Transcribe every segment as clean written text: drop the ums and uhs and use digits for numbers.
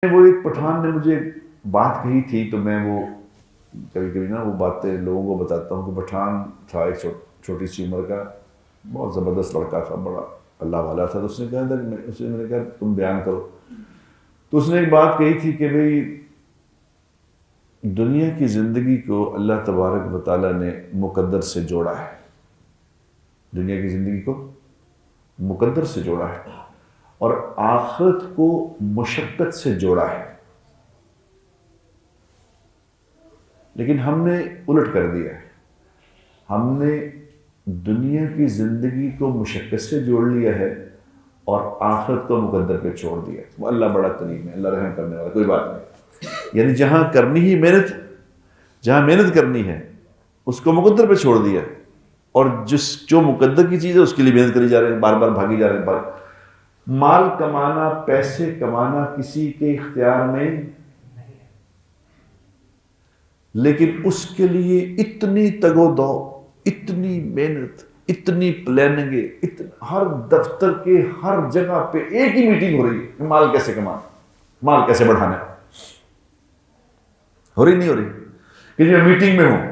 وہ ایک پٹھان نے مجھے بات کہی تھی تو میں وہ کبھی کبھی نا وہ باتیں لوگوں کو بتاتا ہوں کہ پٹھان تھا ایک چھوٹی سی عمر کا بہت زبردست لڑکا تھا، بڑا اللہ والا تھا۔ تو اس نے کہا تھا کہ میں نے کہا تم بیان کرو، تو اس نے ایک بات کہی تھی کہ بھئی دنیا کی زندگی کو اللہ تبارک و تعالیٰ نے مقدر سے جوڑا ہے، دنیا کی زندگی کو مقدر سے جوڑا ہے اور آخرت کو مشقت سے جوڑا ہے، لیکن ہم نے الٹ کر دیا ہے، ہم نے دنیا کی زندگی کو مشقت سے جوڑ لیا ہے اور آخرت کو مقدر پہ چھوڑ دیا ہے۔ وہ اللہ بڑا کریم ہے، اللہ رحم کرنے والا، کوئی بات نہیں، یعنی جہاں کرنی ہی محنت، جہاں محنت کرنی ہے اس کو مقدر پہ چھوڑ دیا، اور جو مقدر کی چیز ہے اس کے لیے محنت کری جا رہے ہیں، بار بار بھاگی جا رہے ہیں۔ مال کمانا، پیسے کمانا کسی کے اختیار میں، لیکن اس کے لیے اتنی تگ و دو، اتنی محنت، اتنی پلاننگیں، ہر دفتر کے ہر جگہ پہ ایک ہی میٹنگ ہو رہی ہے کہ مال کیسے کمانا، مال کیسے بڑھانا، ہو رہی نہیں ہو رہی؟ کہ میں میٹنگ میں ہوں،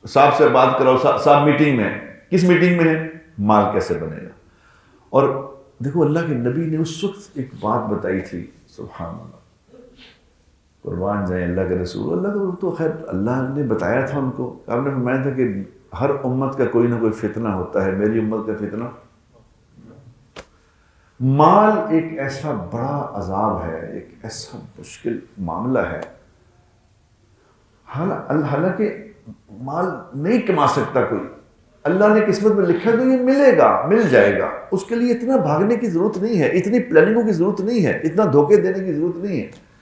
صاحب سے بات کرو، صاحب میٹنگ میں، کس میٹنگ میں ہے؟ مال کیسے بنے گا۔ اور دیکھو اللہ کے نبی نے اس وقت ایک بات بتائی تھی، سبحان اللہ، قربان جائیں اللہ کے رسول، اللہ کا تو خیر اللہ نے بتایا تھا ان کو، آپ نے فرمایا تھا کہ ہر امت کا کوئی نہ کوئی فتنہ ہوتا ہے، میری امت کا فتنہ مال ایک ایسا بڑا عذاب ہے، ایک ایسا مشکل معاملہ ہے، حالانکہ مال نہیں کما سکتا کوئی، اللہ نے قسمت میں لکھا تو یہ ملے گا، مل جائے گا، اس کے لیے اتنا بھاگنے کی ضرورت نہیں ہے، اتنی پلاننگوں کی ضرورت نہیں ہے، اتنا دھوکے دینے کی ضرورت نہیں ہے۔